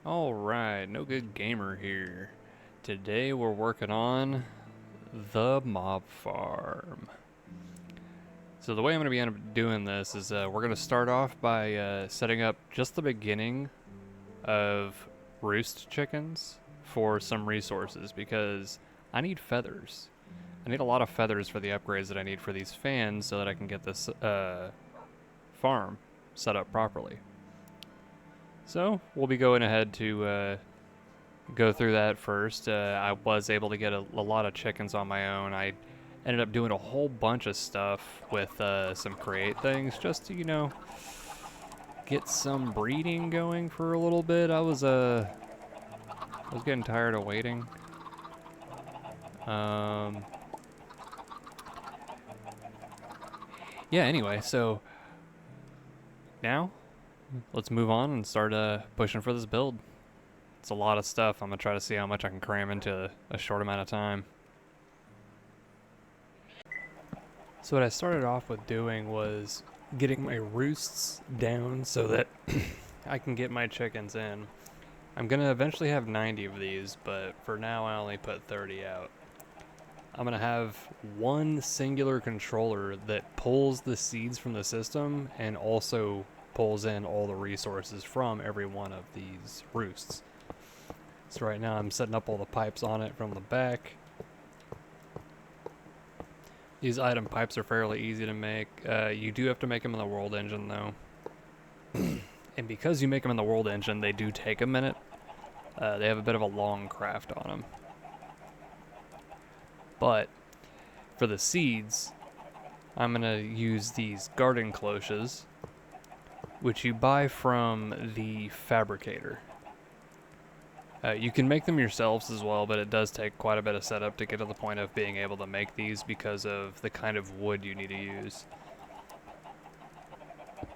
Alright, NoGoodGamer here. Today we're working on the mob farm. So the way I'm going to be doing this is we're going to start off by setting up just the beginning of roost chickens for some resources because I need feathers. I need a lot of feathers for the upgrades that I need for these fans so that I can get this farm set up properly. So we'll be going ahead to go through that first. I was able to get a lot of chickens on my own. I ended up doing a whole bunch of stuff with some create things just to, get some breeding going for a little bit. I was getting tired of waiting. Yeah, anyway, so now let's move on and start pushing for this build. It's a lot of stuff. I'm going to try to see how much I can cram into a short amount of time. So what I started off with doing was getting my roosts down so that I can get my chickens in. I'm going to eventually have 90 of these, but for now I only put 30 out. I'm going to have one singular controller that pulls the seeds from the system and also pulls in all the resources from every one of these roosts. So right now I'm setting up all the pipes on it from the back. These item pipes are fairly easy to make. You do have to make them in the world engine though. And because you make them in the world engine, they do take a minute. They have a bit of a long craft on them. But for the seeds, I'm going to use these garden cloches, which you buy from the fabricator. You can make them yourselves as well, but it does take quite a bit of setup to get to the point of being able to make these because of the kind of wood you need to use.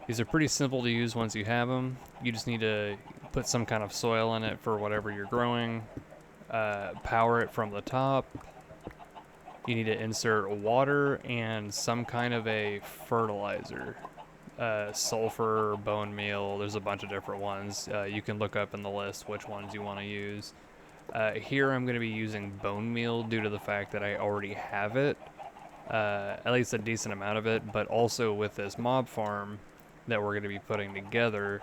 These are pretty simple to use once you have them. You just need to put some kind of soil in it for whatever you're growing, power it from the top. You need to insert water and some kind of a fertilizer. Sulfur, bone meal, there's a bunch of different ones. You can look up in the list which ones you want to use. Here I'm going to be using bone meal due to the fact that I already have it, at least a decent amount of it, but also with this mob farm that we're going to be putting together,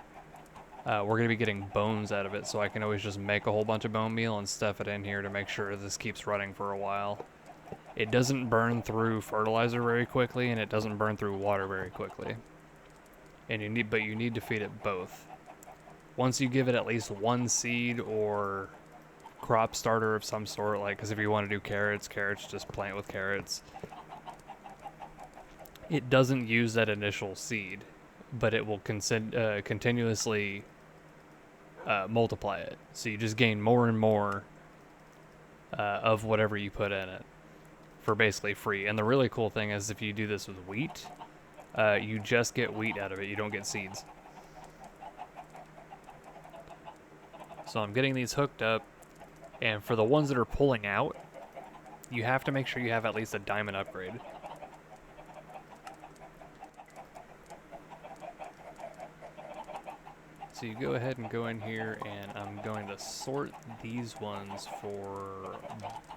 we're going to be getting bones out of it, so I can always just make a whole bunch of bone meal and stuff it in here to make sure this keeps running for a while. It doesn't burn through fertilizer very quickly, and it doesn't burn through water very quickly. And you need to feed it both. Once you give it at least one seed or crop starter of some sort, like, because if you want to do carrots, just plant with carrots. It doesn't use that initial seed, but it will continuously multiply it. So you just gain more and more of whatever you put in it for basically free. And the really cool thing is if you do this with wheat, you just get wheat out of it. You don't get seeds. So I'm getting these hooked up, and for the ones that are pulling out, you have to make sure you have at least a diamond upgrade. So you go ahead and go in here, and I'm going to sort these ones for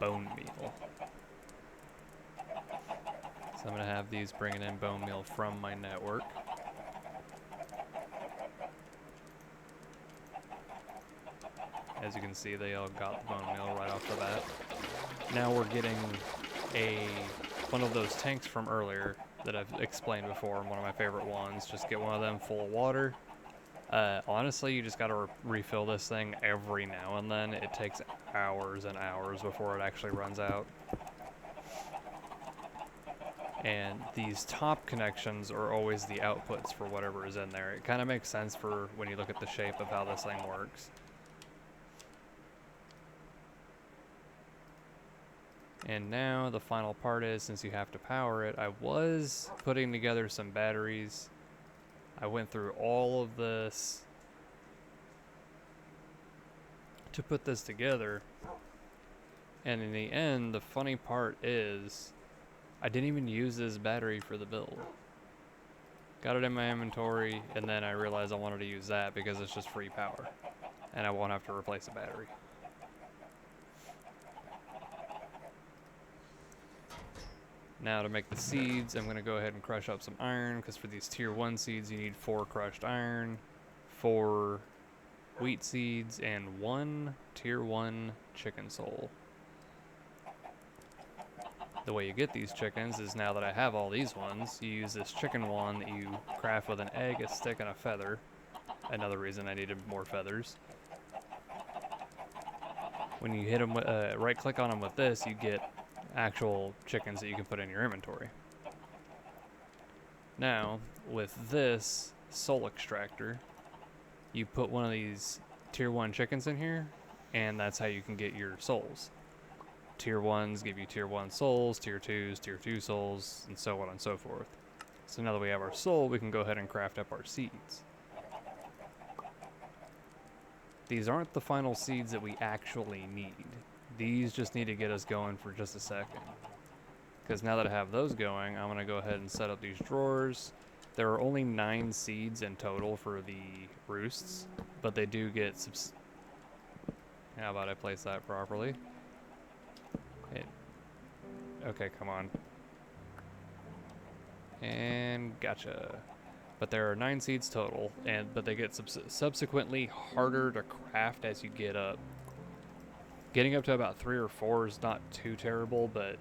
bone meal. So I'm going to have these bringing in bone meal from my network. As you can see, they all got the bone meal right off the bat. Now we're getting one of those tanks from earlier that I've explained before, one of my favorite ones. Just get one of them full of water. Honestly, you just got to refill this thing every now and then. It takes hours and hours before it actually runs out. And these top connections are always the outputs for whatever is in there. It kind of makes sense for when you look at the shape of how this thing works. And now the final part is, since you have to power it, I was putting together some batteries. I went through all of this to put this together. And in the end, the funny part is, I didn't even use this battery for the build. Got it in my inventory, and then I realized I wanted to use that because it's just free power. and I won't have to replace a battery. Now to make the seeds, I'm going to go ahead and crush up some iron, because for these tier 1 seeds you need 4 crushed iron, 4 wheat seeds, and 1 tier 1 chicken soul. The way you get these chickens is, now that I have all these ones, you use this chicken wand that you craft with an egg, a stick, and a feather. Another reason I needed more feathers. When you hit them, right click on them with this, you get actual chickens that you can put in your inventory. Now, with this soul extractor, you put one of these tier 1 chickens in here, and that's how you can get your souls. Tier 1s give you tier 1 souls, tier 2s, tier 2 souls, and so on and so forth. So now that we have our soul, we can go ahead and craft up our seeds. These aren't the final seeds that we actually need. These just need to get us going for just a second. Because now that I have those going, I'm going to go ahead and set up these drawers. There are only 9 seeds in total for the roosts, but they do get how about I place that properly? Okay, come on. And gotcha. But there are 9 seeds total, but they get subsequently harder to craft as you get up. Getting up to about 3 or 4 is not too terrible, but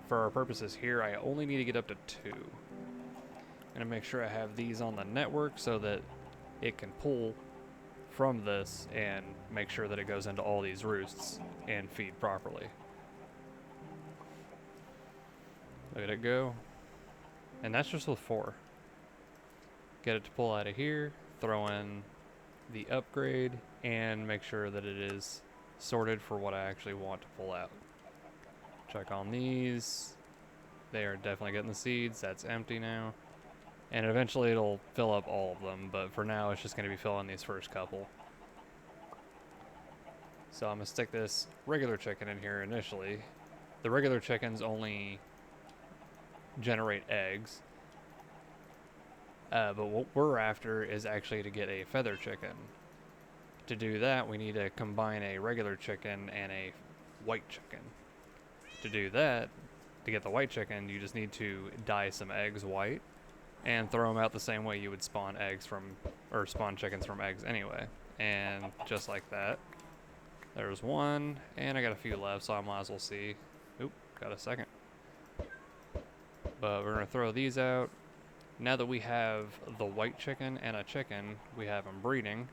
for our purposes here, I only need to get up to 2. I'm gonna make sure I have these on the network so that it can pull from this and make sure that it goes into all these roosts and feed properly. Look at it go. And that's just with 4. Get it to pull out of here, throw in the upgrade, and make sure that it is sorted for what I actually want to pull out. Check on these. They are definitely getting the seeds. That's empty now. And eventually it'll fill up all of them, but for now it's just going to be filling these first couple. So I'm going to stick this regular chicken in here initially. The regular chickens only generate eggs. But what we're after is actually to get a feather chicken. To do that, we need to combine a regular chicken and a white chicken. To do that, to get the white chicken, you just need to dye some eggs white and throw them out the same way you would spawn eggs from, or spawn chickens from eggs anyway. And just like that, there's one, and I got a few left, so I might as well see. Oop, got a second. But we're gonna throw these out. Now that we have the white chicken and a chicken, we have them breeding,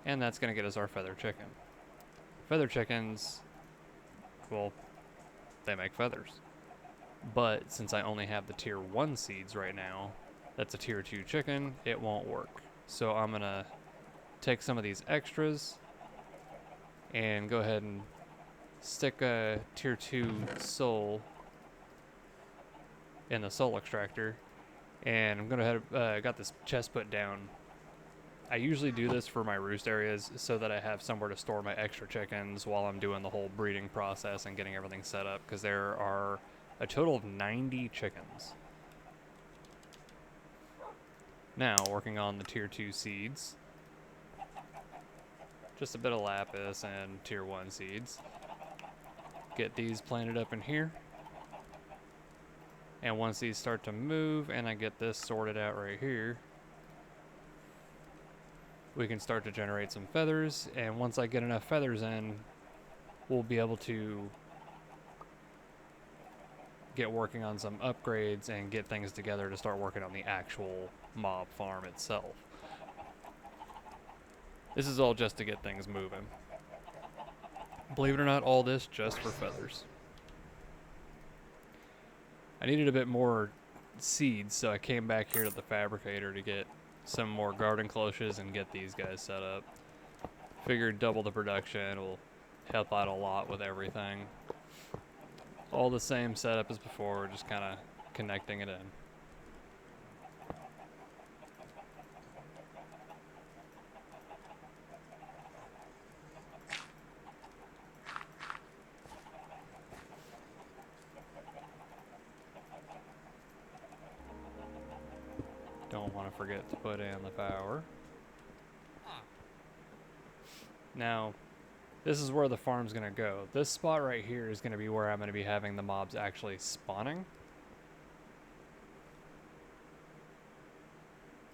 and that's gonna get us our feather chicken. Feather chickens, well, they make feathers. But since I only have the tier 1 seeds right now, that's a tier 2 chicken, it won't work. So I'm gonna take some of these extras and go ahead and stick a tier 2 soul in the soul extractor. And I'm gonna have got this chest put down. I usually do this for my roost areas so that I have somewhere to store my extra chickens while I'm doing the whole breeding process and getting everything set up, because there are a total of 90 chickens. Now, working on the tier 2 seeds. Just a bit of lapis and tier 1 seeds. Get these planted up in here. And once these start to move and I get this sorted out right here, we can start to generate some feathers, and once I get enough feathers in, we'll be able to get working on some upgrades and get things together to start working on the actual mob farm itself. This is all just to get things moving. Believe it or not, all this just for feathers. I needed a bit more seeds, so I came back here to the fabricator to get some more garden cloches and get these guys set up. Figured double the production will help out a lot with everything. All the same setup as before, just kind of connecting it in. Don't want to forget to put in the power. Now, this is where the farm's going to go. This spot right here is going to be where I'm going to be having the mobs actually spawning.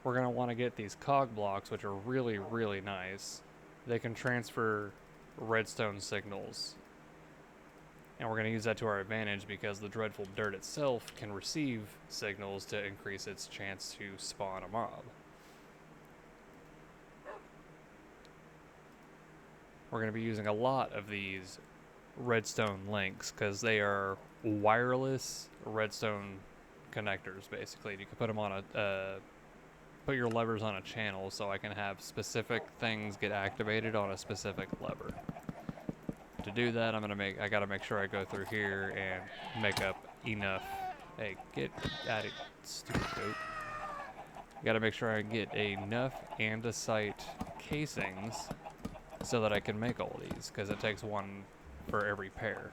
We're going to want to get these cog blocks, which are really, really nice. They can transfer redstone signals. And we're going to use that to our advantage because the dreadful dirt itself can receive signals to increase its chance to spawn a mob. We're going to be using a lot of these redstone links because they are wireless redstone connectors, basically. You can put them on put your levers on a channel so I can have specific things get activated on a specific lever. To do that, I gotta make sure I go through here and make up enough. Hey, get out of stupid goat. Gotta make sure I get enough andesite casings so that I can make all these, because it takes one for every pair.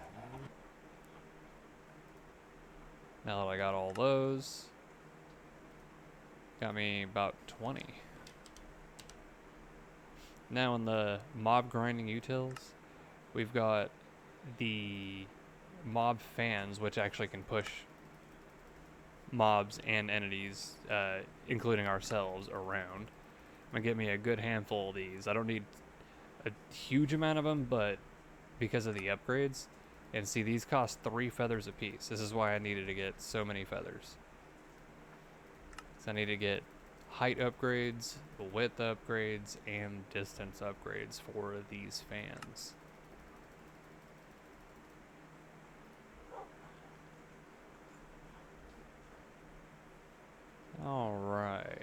Now that I got all those, got me about 20. Now in the mob grinding utils, we've got the mob fans, which actually can push mobs and entities, including ourselves, around. I'm gonna get me a good handful of these. I don't need a huge amount of them, but because of the upgrades, and see, these cost 3 feathers a piece. This is why I needed to get so many feathers. So I need to get height upgrades, width upgrades, and distance upgrades for these fans. All right.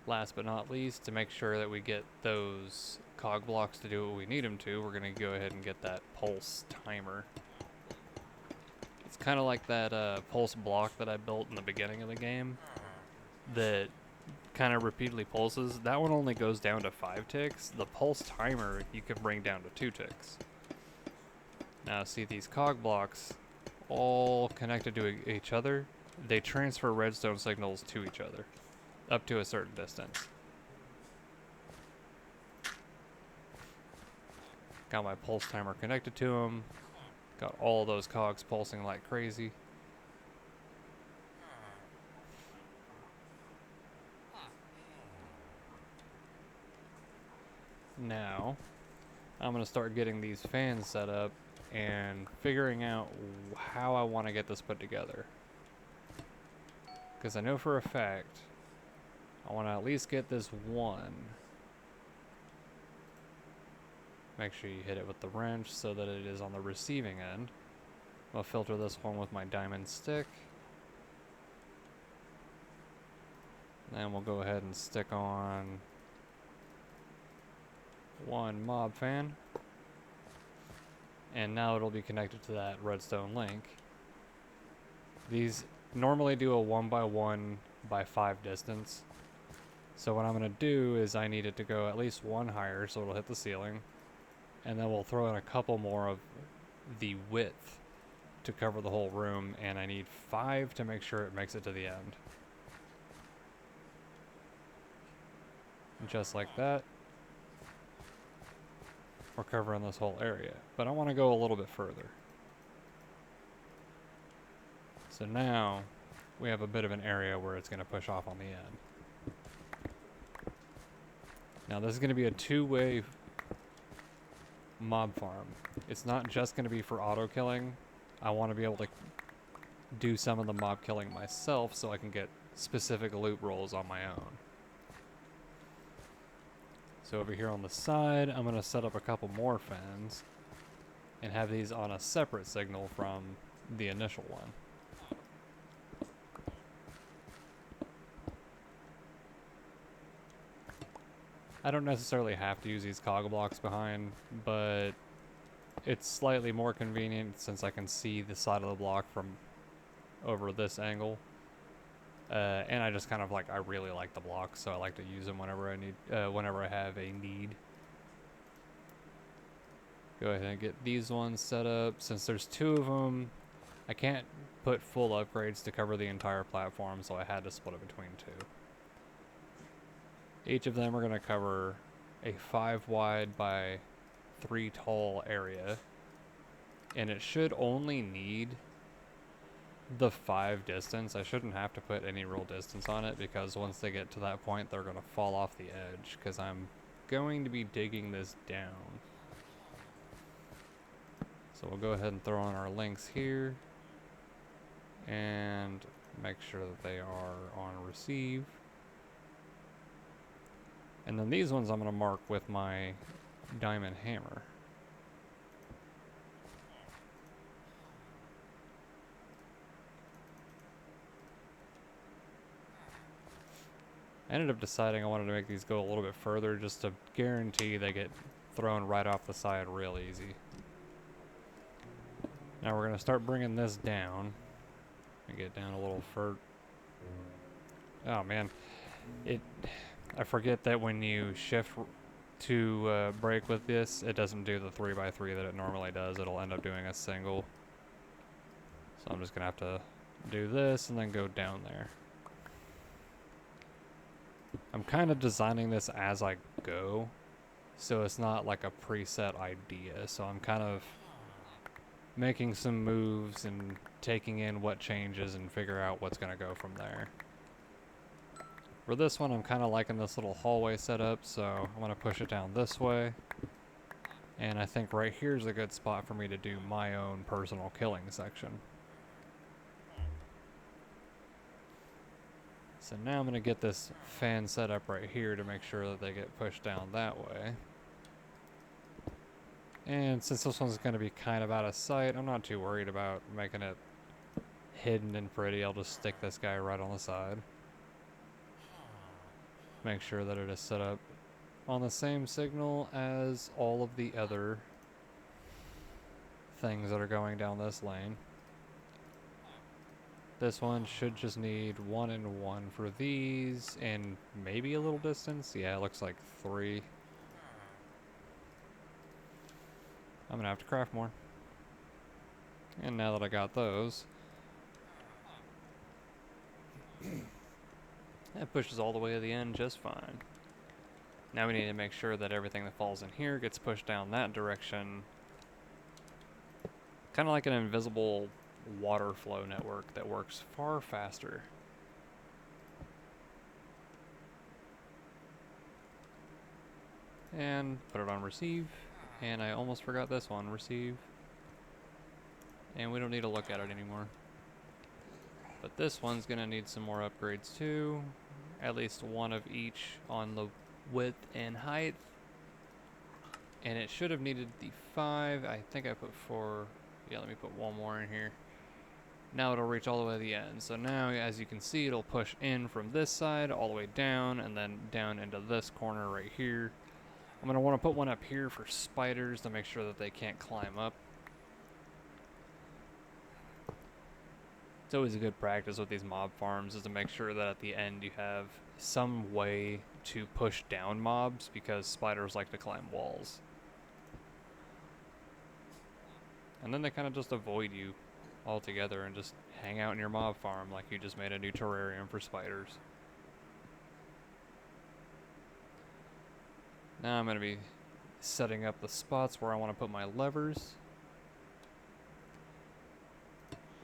Last but not least, to make sure that we get those cog blocks to do what we need them to, we're going to go ahead and get that pulse timer. It's kind of like that pulse block that I built in the beginning of the game that kind of repeatedly pulses. That one only goes down to 5 ticks. The pulse timer you can bring down to 2 ticks. Now see, these cog blocks all connected to each other, they transfer redstone signals to each other up to a certain distance. Got my pulse timer connected to them. Got all those cogs pulsing like crazy. Now, I'm going to start getting these fans set up and figuring out how I want to get this put together. Because I know for a fact I want to at least get this one. Make sure you hit it with the wrench so that it is on the receiving end. I'll filter this one with my diamond stick. Then we'll go ahead and stick on one mob fan. And now it'll be connected to that redstone link. These normally do a 1x1x5 distance. So what I'm going to do is I need it to go at least one higher so it'll hit the ceiling. And then we'll throw in a couple more of the width to cover the whole room. And I need 5 to make sure it makes it to the end. And just like that, we're covering this whole area. But I want to go a little bit further. So now we have a bit of an area where it's going to push off on the end. Now this is going to be a 2-way mob farm. It's not just going to be for auto killing. I want to be able to do some of the mob killing myself so I can get specific loot rolls on my own. So over here on the side, I'm going to set up a couple more fans and have these on a separate signal from the initial one. I don't necessarily have to use these cog blocks behind, but it's slightly more convenient since I can see the side of the block from over this angle. And I just kind of I really like the blocks, so I like to use them whenever I have a need. Go ahead and get these ones set up. Since there's 2 of them, I can't put full upgrades to cover the entire platform, so I had to split it between two. Each of them are going to cover a 5 wide by 3 tall area, and it should only need the 5 distance. I shouldn't have to put any real distance on it, because once they get to that point, they're going to fall off the edge, because I'm going to be digging this down. So we'll go ahead and throw on our links here and make sure that they are on receive. And then these ones I'm going to mark with my diamond hammer. I ended up deciding I wanted to make these go a little bit further just to guarantee they get thrown right off the side real easy. Now we're going to start bringing this down. Let me get down a little further. Oh man, I forget that when you shift to break with this, it doesn't do the 3x3 that it normally does. It'll end up doing a single. So I'm just going to have to do this and then go down there. I'm kind of designing this as I go, so it's not like a preset idea. So I'm kind of making some moves and taking in what changes and figure out what's going to go from there. For this one, I'm kind of liking this little hallway setup, so I'm going to push it down this way. And I think right here is a good spot for me to do my own personal killing section. So now I'm going to get this fan set up right here to make sure that they get pushed down that way. And since this one's going to be kind of out of sight, I'm not too worried about making it hidden and pretty. I'll just stick this guy right on the side. Make sure that it is set up on the same signal as all of the other things that are going down this lane. This one should just need 1 and 1 for these, and maybe a little distance. Yeah, it looks like 3. I'm gonna have to craft more. And now that I got those, that pushes all the way to the end just fine. Now we need to make sure that everything that falls in here gets pushed down that direction. Kind of like an invisible water flow network that works far faster. And put it on receive. And I almost forgot this one, receive. And we don't need to look at it anymore. But this one's gonna need some more upgrades too. At least 1 of each on the width and height. And it should have needed the 5. I think I put 4. Yeah, let me put 1 more in here. Now it'll reach all the way to the end. So now, as you can see, it'll push in from this side all the way down and then down into this corner right here. I'm going to want to put one up here for spiders to make sure that they can't climb up. It's always a good practice with these mob farms is to make sure that at the end you have some way to push down mobs, because spiders like to climb walls. And then they kind of just avoid you altogether and just hang out in your mob farm like you just made a new terrarium for spiders. Now I'm going to be setting up the spots where I want to put my levers.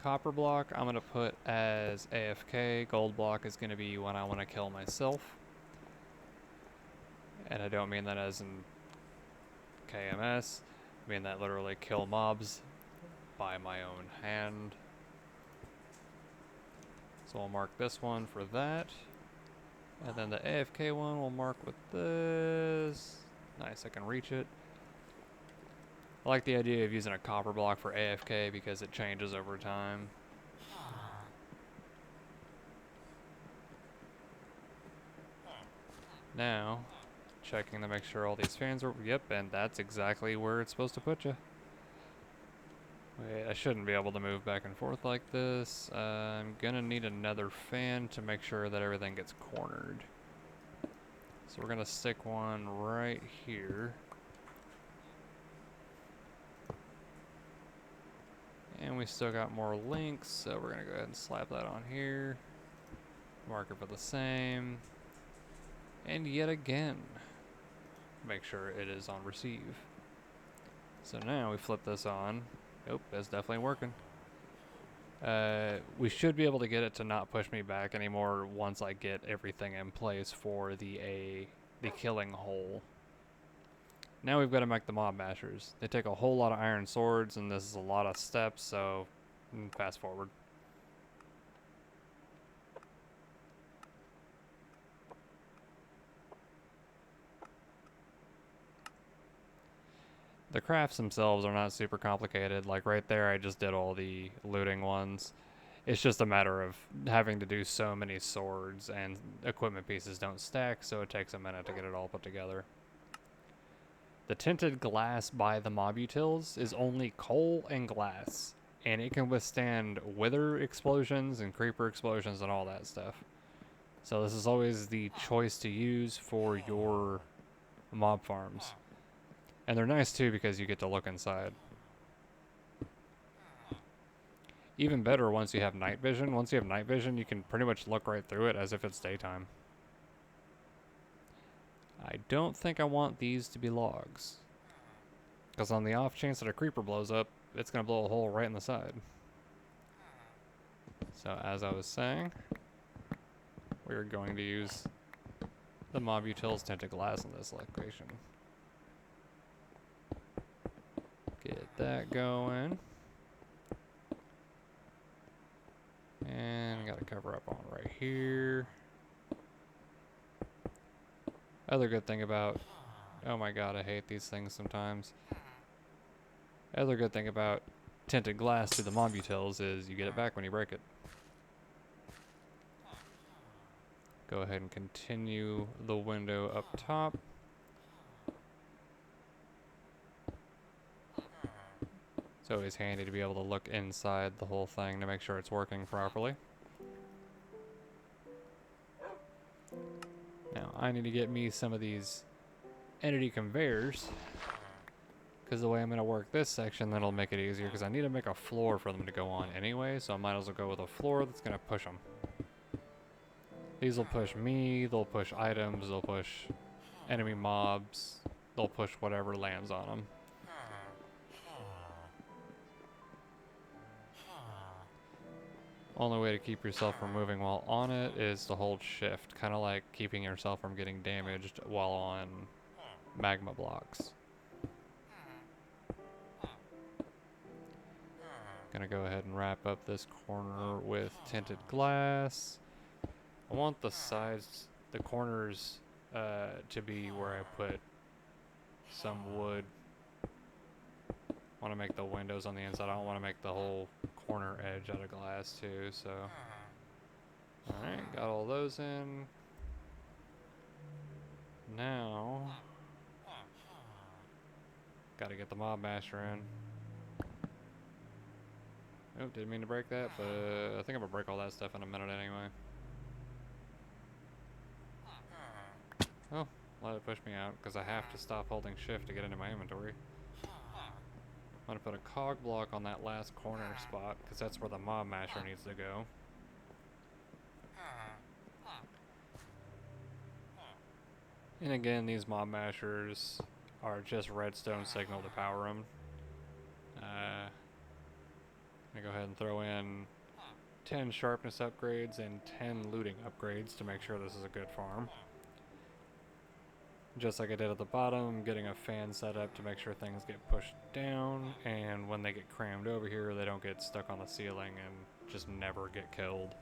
Copper block I'm going to put as AFK. Gold block is going to be when I want to kill myself. And I don't mean that as in KMS. I mean that literally kill mobs by my own hand. So I'll mark this one for that. And then the AFK one we'll mark with this. Nice, I can reach it. I like the idea of using a copper block for AFK because it changes over time. Now, checking to make sure all these fans are... Yep, and that's exactly where it's supposed to put you. Wait, I shouldn't be able to move back and forth like this. I'm gonna need another fan to make sure that everything gets cornered. So we're gonna stick one right here. And we still got more links, so we're gonna go ahead and slap that on here. Mark it for the same. And yet again, make sure it is on receive. So now we flip this on. Oh, that's definitely working. We should be able to get it to not push me back anymore once I get everything in place for the killing hole. Now we've got to make the mob mashers. They take a whole lot of iron swords, and this is a lot of steps, so fast forward. The crafts themselves are not super complicated. Like right there, I just did all the looting ones. It's just a matter of having to do so many swords, and equipment pieces don't stack, so it takes a minute to get it all put together. The tinted glass by the mob utils is only coal and glass, and it can withstand wither explosions and creeper explosions and all that stuff. So this is always the choice to use for your mob farms. And they're nice too because you get to look inside. Even better once you have night vision. Once you have night vision, you can pretty much look right through it as if it's daytime. I don't think I want these to be logs. Because on the off chance that a creeper blows up, it's going to blow a hole right in the side. So as I was saying, we're going to use the mob utils tinted glass in this location. Get that going. And I got to cover up on right here. Other good thing about... Oh my god, I hate these things sometimes. Other good thing about tinted glass to the mob utils is you get it back when you break it. Go ahead and continue the window up top. It's always handy to be able to look inside the whole thing to make sure it's working properly. Now, I need to get me some of these entity conveyors, because the way I'm going to work this section, that'll make it easier, because I need to make a floor for them to go on anyway, so I might as well go with a floor that's going to push them. These will push me, they'll push items, they'll push enemy mobs, they'll push whatever lands on them. Only way to keep yourself from moving while on it is to hold shift, kind of like keeping yourself from getting damaged while on magma blocks. Gonna go ahead and wrap up this corner with tinted glass. I want the sides, the corners, to be where I put some wood. I want to make the windows on the inside. I don't want to make the whole corner edge out of glass too, so. Alright, got all those in. Now, gotta get the mob masher in. Oh, didn't mean to break that, but I think I'm gonna break all that stuff in a minute anyway. Oh, let it push me out, because I have to stop holding shift to get into my inventory. I'm gonna put a cog block on that last corner spot, because that's where the mob masher needs to go. And again, these mob mashers are just redstone signal to power them. I'm gonna go ahead and throw in 10 sharpness upgrades and 10 looting upgrades to make sure this is a good farm. Just like I did at the bottom, I'm getting a fan set up to make sure things get pushed down, and when they get crammed over here, they don't get stuck on the ceiling and just never get killed.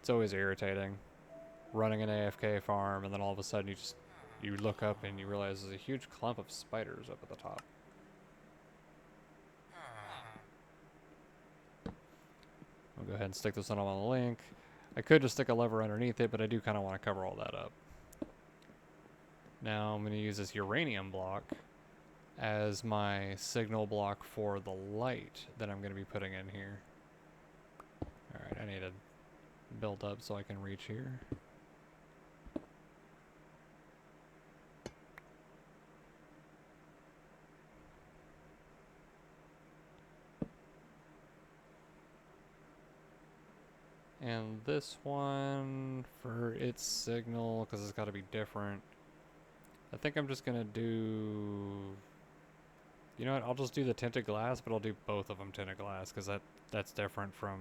It's always irritating running an AFK farm, and then all of a sudden you look up and you realize there's a huge clump of spiders up at the top. I'll go ahead and stick this one on the link. I could just stick a lever underneath it, but I do kind of want to cover all that up. Now I'm going to use this uranium block as my signal block for the light that I'm going to be putting in here. Alright, I need to build up so I can reach here. this one for its signal because it's got to be different. I think I'm just gonna do. You know what? I'll just do the tinted glass, but I'll do both of them tinted glass because that's different from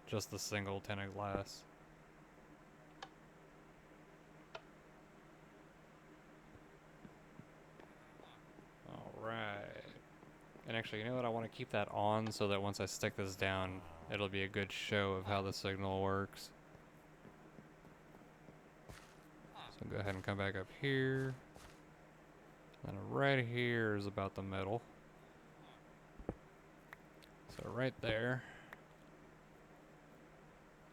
just the single tinted glass. All right. And actually, you know what? I want to keep that on so that once I stick this down, it'll be a good show of how the signal works. So go ahead and come back up here. And right here is about the middle. So right there,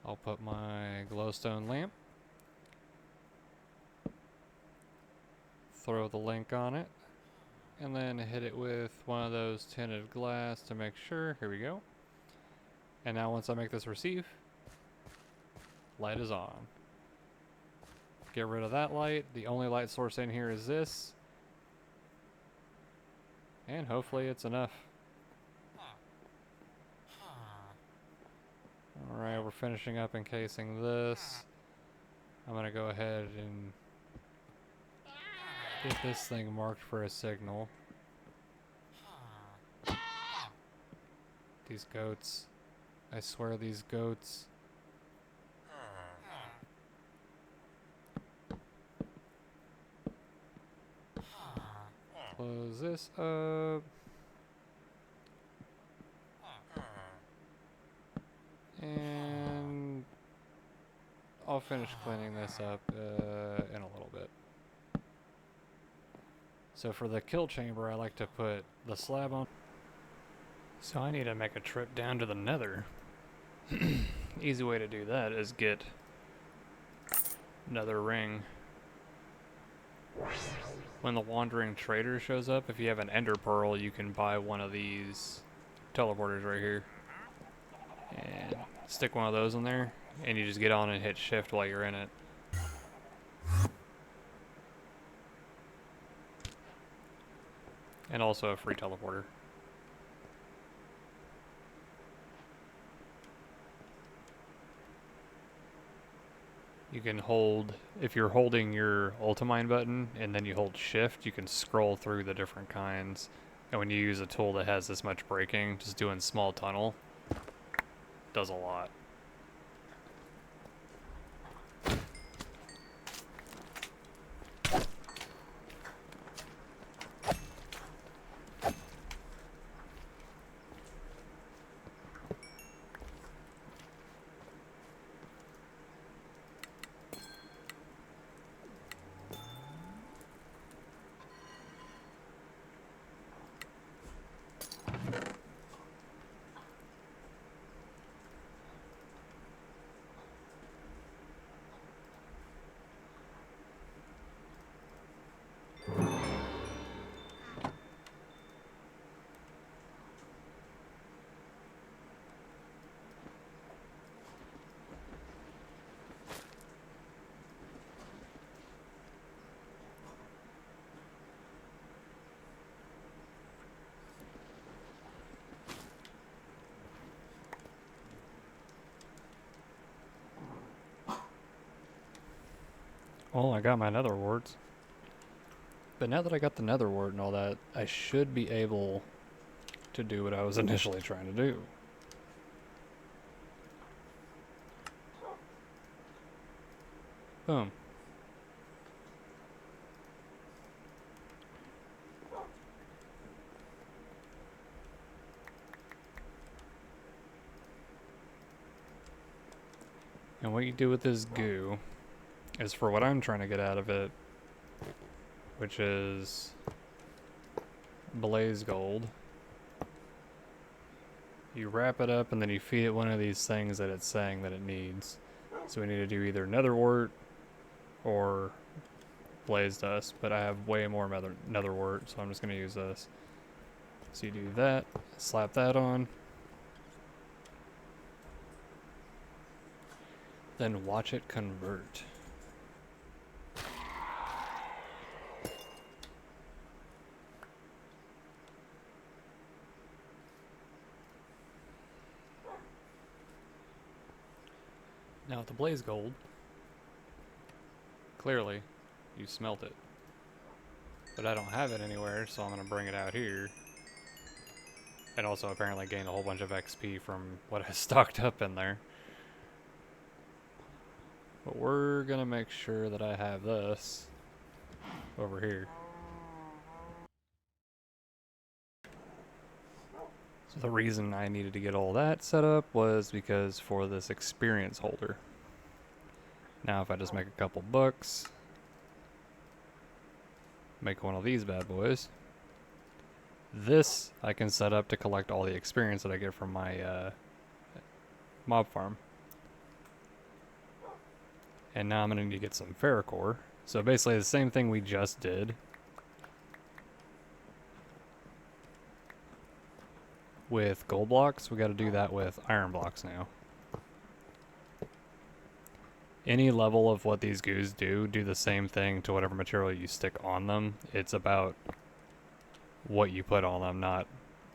I'll put my glowstone lamp. Throw the link on it. And then hit it with one of those tinted glass to make sure. Here we go. And now once I make this receive, light is on. Get rid of that light. The only light source in here is this. And hopefully it's enough. Alright, we're finishing up encasing this. I'm gonna go ahead and get this thing marked for a signal. These goats. I swear these goats. Close this up. And I'll finish cleaning this up in a little bit. So for the kill chamber, I like to put the slab on. So I need to make a trip down to the nether. Easy way to do that is get another ring. When the wandering trader shows up, if you have an ender pearl, you can buy one of these teleporters right here. And stick one of those in there, and you just get on and hit shift while you're in it. And also a free teleporter. You can hold, if you're holding your ultimine button and then you hold shift, you can scroll through the different kinds. And when you use a tool that has this much breaking, just doing small tunnel does a lot. Well, I got my nether warts. But now that I got the nether wart and all that, I should be able to do what I was initially trying to do. Boom. And what you do with this goo is for what I'm trying to get out of it, which is blaze gold. You wrap it up and then you feed it one of these things that it's saying that it needs. So we need to do either nether wart or blaze dust, but I have way more nether wart, so I'm just going to use this. So you do that, slap that on, then watch it convert. Now about the blaze gold. Clearly, you smelt it. But I don't have it anywhere, so I'm going to bring it out here. And also apparently gain a whole bunch of XP from what I stocked up in there. But we're going to make sure that I have this over here. So the reason I needed to get all that set up was because for this experience holder. Now if I just make a couple bucks, make one of these bad boys. This I can set up to collect all the experience that I get from my mob farm. And now I'm going to need to get some ferrocore. So basically the same thing we just did with gold blocks, we got to do that with iron blocks now. Any level of what these goos do the same thing to whatever material you stick on them. It's about what you put on them, not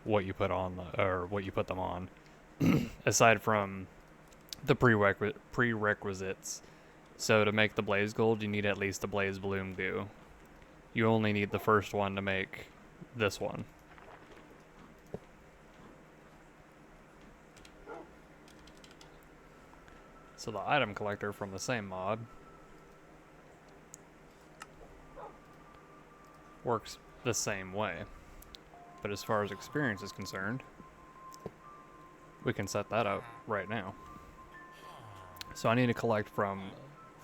what you put on or what you put them on. Aside from the prerequisites. So to make the blaze gold, you need at least the blaze bloom goo. You only need the first one to make this one. So the item collector from the same mod works the same way. But as far as experience is concerned, we can set that up right now. So I need to collect from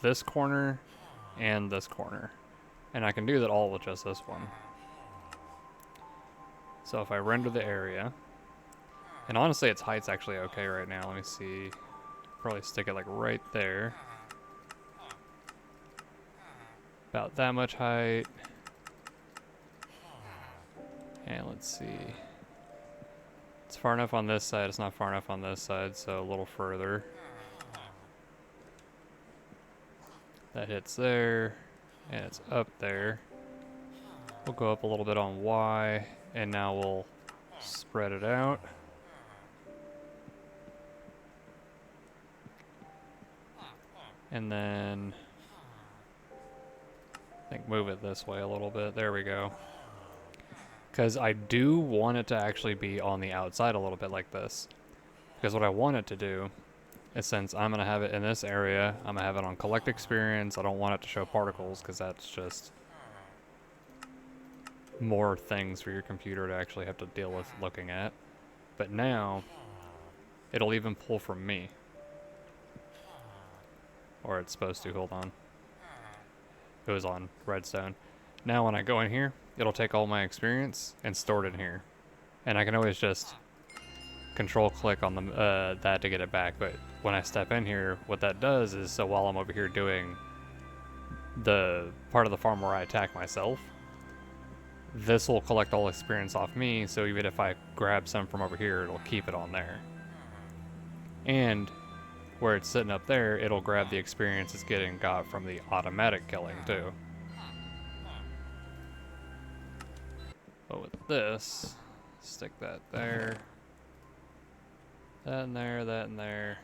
this corner and this corner. And I can do that all with just this one. So if I render the area, and honestly its height's actually okay right now. Let me see. Probably stick it like right there. About that much height. And let's see. It's far enough on this side, it's not far enough on this side, so a little further. That hits there, and it's up there. We'll go up a little bit on Y, and now we'll spread it out. And then, I think move it this way a little bit. There we go. Because I do want it to actually be on the outside a little bit like this. Because what I want it to do is, since I'm going to have it in this area, I'm going to have it on collect experience. I don't want it to show particles because that's just more things for your computer to actually have to deal with looking at. But now, it'll even pull from me. Or it's supposed to, hold on. It was on redstone. Now when I go in here, it'll take all my experience and store it in here. And I can always just control click on the, that to get it back. But when I step in here, what that does is, so while I'm over here doing the part of the farm where I attack myself, this will collect all experience off me, so even if I grab some from over here, it'll keep it on there. And where it's sitting up there, it'll grab the experience it's got from the automatic killing too. But with this, stick that there, that in there, that in there.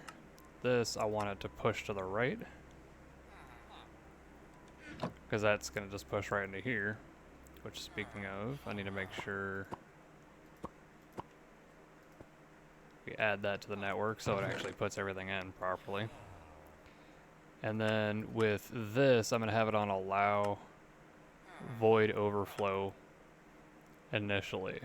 This, I want it to push to the right, because that's going to just push right into here. Which, speaking of, I need to make sure we add that to the network so it actually puts everything in properly. And then with this, I'm going to have it on allow void overflow initially.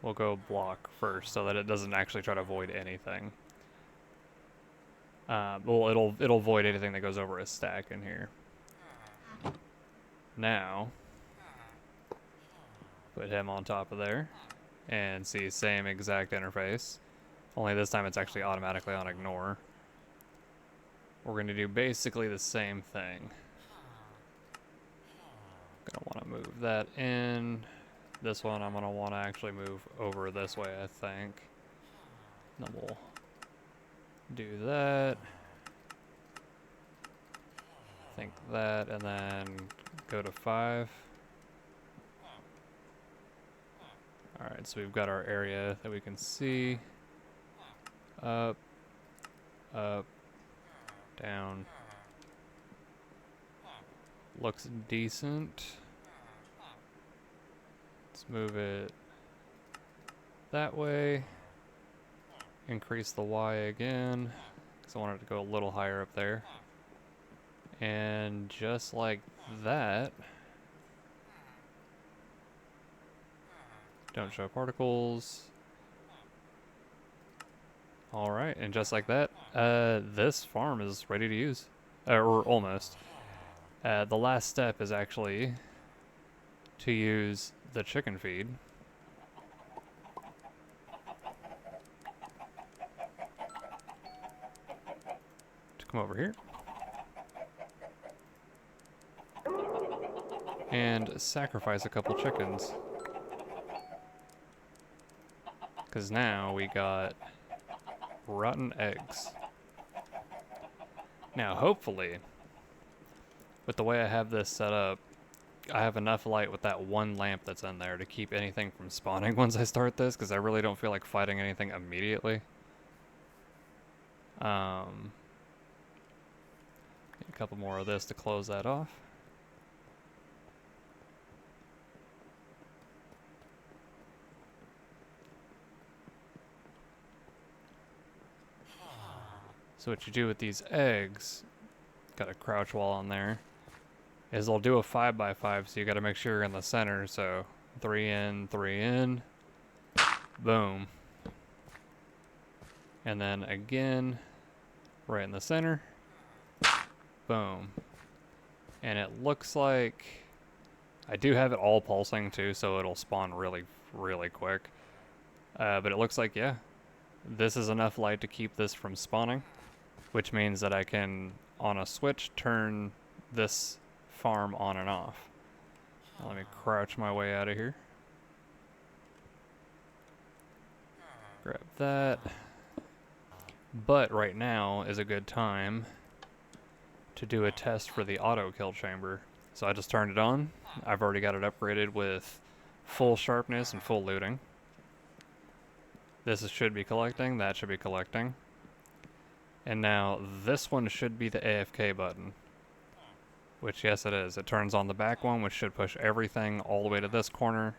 We'll go block first so that it doesn't actually try to void anything. Well, it'll void anything that goes over a stack in here. Now, put him on top of there, and see, same exact interface, only this time it's actually automatically on ignore. We're going to do basically the same thing. Gonna want to move that in. This one I'm going to want to actually move over this way, I think. Then we'll do that. I think that, and then go to 5. Alright, so we've got our area that we can see. Up, up, down. Looks decent. Let's move it that way. Increase the Y again, because I wanted to go a little higher up there. And just like that. Don't show particles. Alright, and just like that, this farm is ready to use. Or almost. The last step is actually to use the chicken feed. To come over here. And sacrifice a couple chickens. Because now we got rotten eggs. Now, hopefully, with the way I have this set up, I have enough light with that one lamp that's in there to keep anything from spawning once I start this, because I really don't feel like fighting anything immediately. A couple more of this to close that off. So what you do with these eggs, got a crouch wall on there, is they'll do a 5x5, so you gotta make sure you're in the center, so 3 in, boom. And then again, right in the center, boom. And it looks like, I do have it all pulsing too, so it'll spawn really, really quick. But it looks like, yeah, this is enough light to keep this from spawning. Which means that I can, on a switch, turn this farm on and off. Now let me crouch my way out of here. Grab that. But right now is a good time to do a test for the auto kill chamber. So I just turned it on. I've already got it upgraded with full sharpness and full looting. This should be collecting, that should be collecting. And now this one should be the AFK button. Which, yes it is. It turns on the back one, which should push everything all the way to this corner.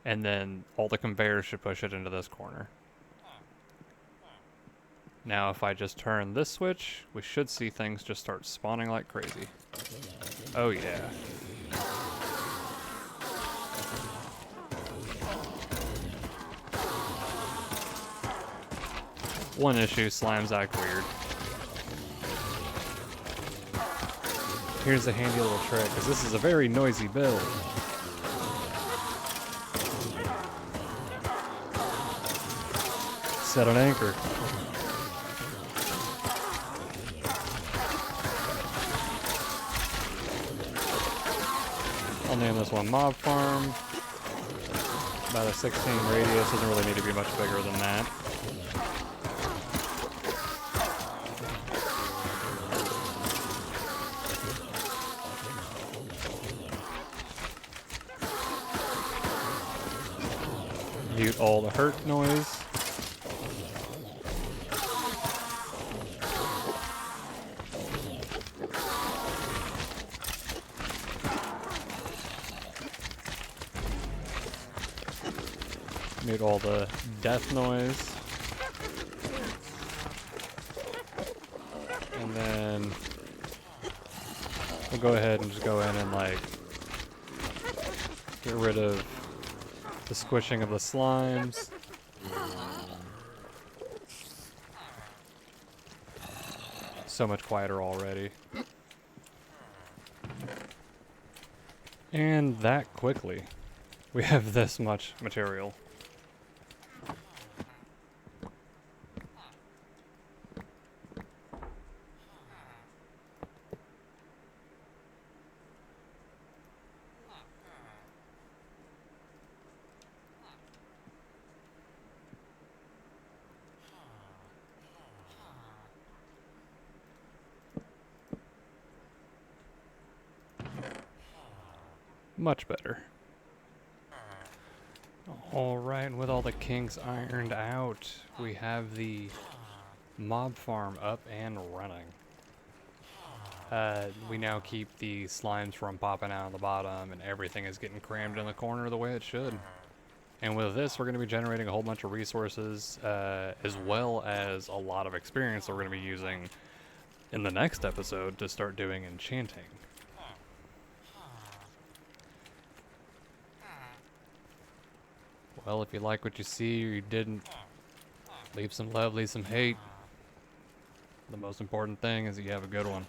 And then all the conveyors should push it into this corner. Now if I just turn this switch, we should see things just start spawning like crazy. Oh yeah. One issue, slimes act weird. Here's a handy little trick, because this is a very noisy build. Set an anchor. I'll name this one Mob Farm. About a 16 radius, doesn't really need to be much bigger than that. Mute all the hurt noise. Mute all the death noise. And then we'll go ahead and just go in and like get rid of the squishing of the slimes. So much quieter already. And that quickly. We have this much material. Much better. Alright, and with all the kinks ironed out, we have the Mob farm up and running. We now keep the slimes from popping out of the bottom, and everything is getting crammed in the corner the way it should. And with this, we're going to be generating a whole bunch of resources, as well as a lot of experience that we're going to be using in the next episode to start doing enchanting. Well, if you like what you see or you didn't, leave some love, leave some hate. The most important thing is that you have a good one.